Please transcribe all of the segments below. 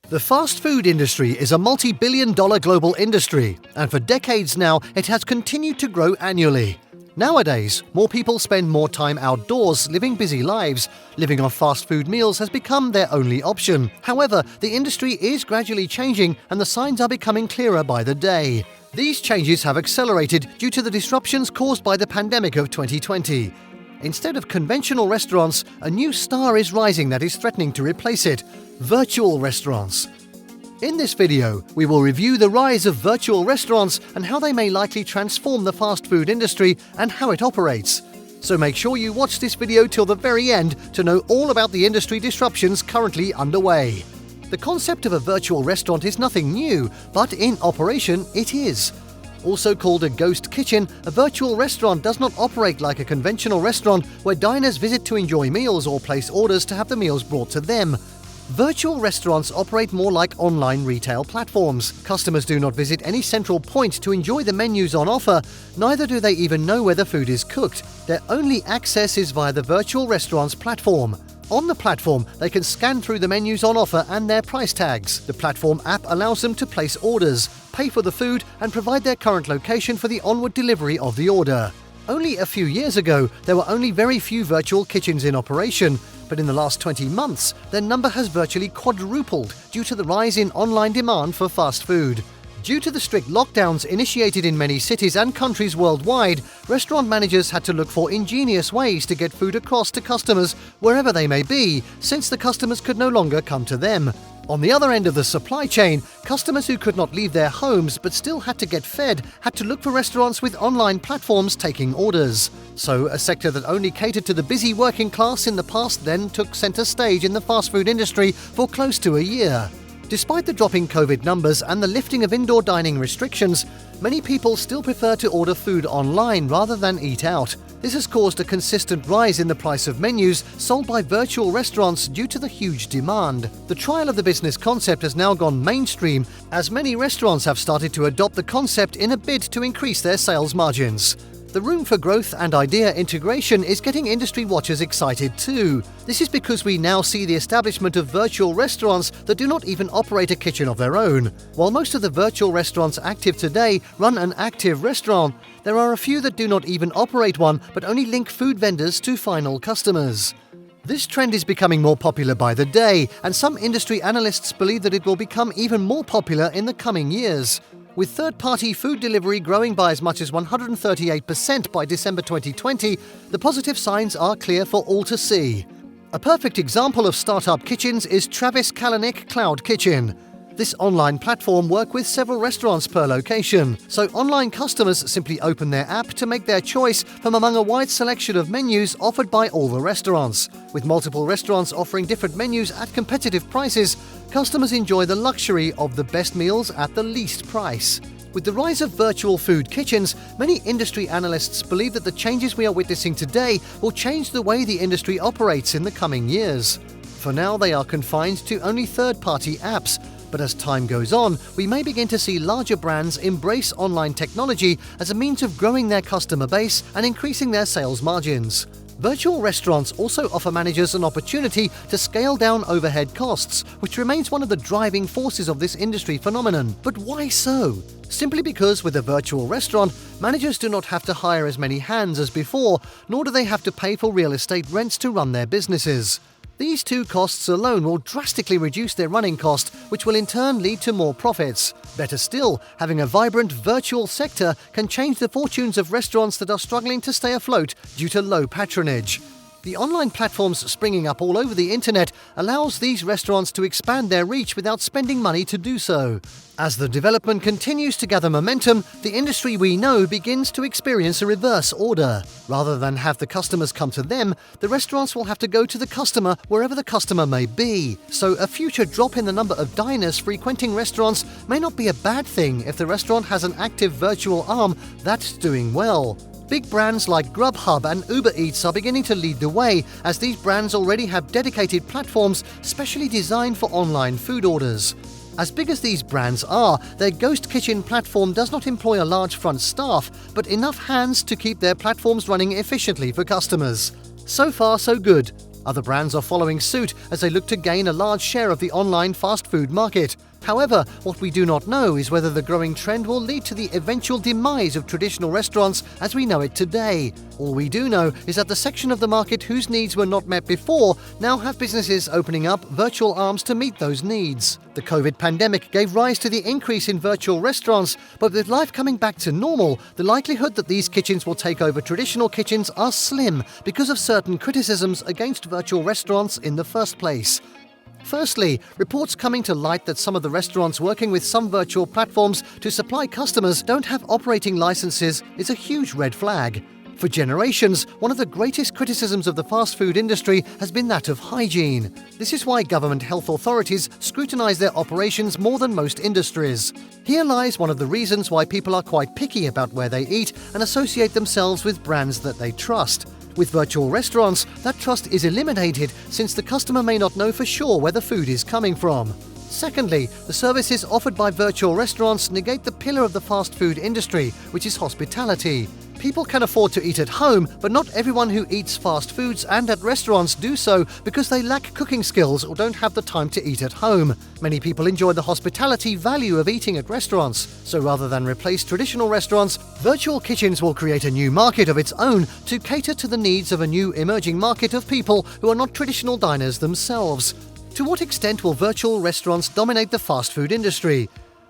The fast food industry is a multi-billion-dollar global industry, and for decades now it has continued to grow annually. Nowadays, more people spend more time outdoors, living busy lives. Living on fast food meals has become their only option. However, the industry is gradually changing and the signs are becoming clearer by the day. These changes have accelerated due to the disruptions caused by the pandemic of 2020. Instead of conventional restaurants, a new star is rising that is threatening to replace it: virtual restaurants. In this video, we will review the rise of virtual restaurants and how they may likely transform the fast food industry and how it operates. So make sure you watch this video till the very end to know all about the industry disruptions currently underway. The concept of a virtual restaurant is nothing new, but in operation it is. Also called a ghost kitchen, a virtual restaurant does not operate like a conventional restaurant where diners visit to enjoy meals or place orders to have the meals brought to them. Virtual restaurants operate more like online retail platforms. Customers do not visit any central point to enjoy the menus on offer, neither do they even know where the food is cooked. Their only access is via the virtual restaurant's platform. On the platform, they can scan through the menus on offer and their price tags. The platform app allows them to place orders, pay for the food, and provide their current location for the onward delivery of the order. Only a few years ago, there were only very few virtual kitchens in operation, but in the last 20 months, their number has virtually quadrupled due to the rise in online demand for fast food. Due to the strict lockdowns initiated in many cities and countries worldwide, restaurant managers had to look for ingenious ways to get food across to customers wherever they may be, since the customers could no longer come to them. On the other end of the supply chain, customers who could not leave their homes but still had to get fed had to look for restaurants with online platforms taking orders. So, a sector that only catered to the busy working class in the past then took center stage in the fast food industry for close to a year. Despite the dropping COVID numbers and the lifting of indoor dining restrictions, many people still prefer to order food online rather than eat out. This has caused a consistent rise in the price of menus sold by virtual restaurants due to the huge demand. The trial of the business concept has now gone mainstream, as many restaurants have started to adopt the concept in a bid to increase their sales margins. The room for growth and idea integration is getting industry watchers excited too. This is because we now see the establishment of virtual restaurants that do not even operate a kitchen of their own. While most of the virtual restaurants active today run an active restaurant, there are a few that do not even operate one but only link food vendors to final customers. This trend is becoming more popular by the day, and some industry analysts believe that it will become even more popular in the coming years. With third-party food delivery growing by as much as 138% by December 2020, the positive signs are clear for all to see. A perfect example of startup kitchens is Kalanick Cloud Kitchen. This online platform works with several restaurants per location, so online customers simply open their app to make their choice from among a wide selection of menus offered by all the restaurants. With multiple restaurants offering different menus at competitive prices, customers enjoy the luxury of the best meals at the least price. With the rise of virtual food kitchens, many industry analysts believe that the changes we are witnessing today will change the way the industry operates in the coming years. For now, they are confined to only third-party apps, but as time goes on, we may begin to see larger brands embrace online technology as a means of growing their customer base and increasing their sales margins. Virtual restaurants also offer managers an opportunity to scale down overhead costs, which remains one of the driving forces of this industry phenomenon. But why so? Simply because with a virtual restaurant, managers do not have to hire as many hands as before, nor do they have to pay for real estate rents to run their businesses. These two costs alone will drastically reduce their running cost, which will in turn lead to more profits. Better still, having a vibrant virtual sector can change the fortunes of restaurants that are struggling to stay afloat due to low patronage. The online platforms springing up all over the internet allows these restaurants to expand their reach without spending money to do so. As the development continues to gather momentum, the industry we know begins to experience a reverse order. Rather than have the customers come to them, the restaurants will have to go to the customer wherever the customer may be. So a future drop in the number of diners frequenting restaurants may not be a bad thing if the restaurant has an active virtual arm that's doing well. Big brands like Grubhub and Uber Eats are beginning to lead the way, as these brands already have dedicated platforms specially designed for online food orders. As big as these brands are, their ghost kitchen platform does not employ a large front staff, but enough hands to keep their platforms running efficiently for customers. So far, so good. Other brands are following suit as they look to gain a large share of the online fast food market. However, what we do not know is whether the growing trend will lead to the eventual demise of traditional restaurants as we know it today. All we do know is that the section of the market whose needs were not met before now have businesses opening up virtual arms to meet those needs. The COVID pandemic gave rise to the increase in virtual restaurants, but with life coming back to normal, the likelihood that these kitchens will take over traditional kitchens are slim because of certain criticisms against virtual restaurants in the first place. Firstly, reports coming to light that some of the restaurants working with some virtual platforms to supply customers don't have operating licenses is a huge red flag. For generations, one of the greatest criticisms of the fast food industry has been that of hygiene. This is why government health authorities scrutinize their operations more than most industries. Here lies one of the reasons why people are quite picky about where they eat and associate themselves with brands that they trust. With virtual restaurants, that trust is eliminated since the customer may not know for sure where the food is coming from. Secondly, the services offered by virtual restaurants negate the pillar of the fast food industry, which is hospitality. People can afford to eat at home, but not everyone who eats fast foods and at restaurants do so because they lack cooking skills or don't have the time to eat at home. Many people enjoy the hospitality value of eating at restaurants, so rather than replace traditional restaurants, virtual kitchens will create a new market of its own to cater to the needs of a new emerging market of people who are not traditional diners themselves. To what extent will virtual restaurants dominate the fast food industry?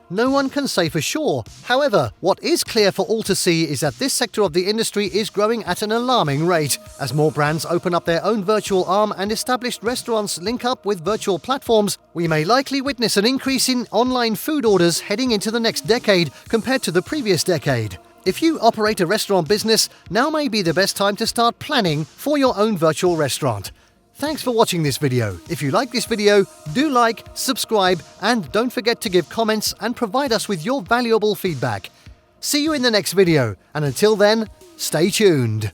No one can say for sure. However, what is clear for all to see is that this sector of the industry is growing at an alarming rate. As more brands open up their own virtual arm and established restaurants link up with virtual platforms, we may likely witness an increase in online food orders heading into the next decade compared to the previous decade. If you operate a restaurant business, now may be the best time to start planning for your own virtual restaurant. Thanks for watching this video. If you like this video, do like, subscribe, and don't forget to give comments and provide us with your valuable feedback. See you in the next video, and until then, stay tuned.